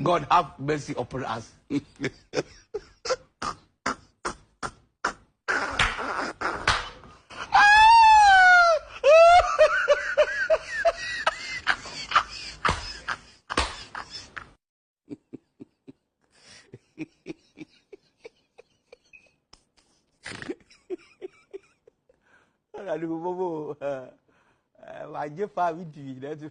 God have mercy upon us. Aduh, bobo. Wajib faham itu.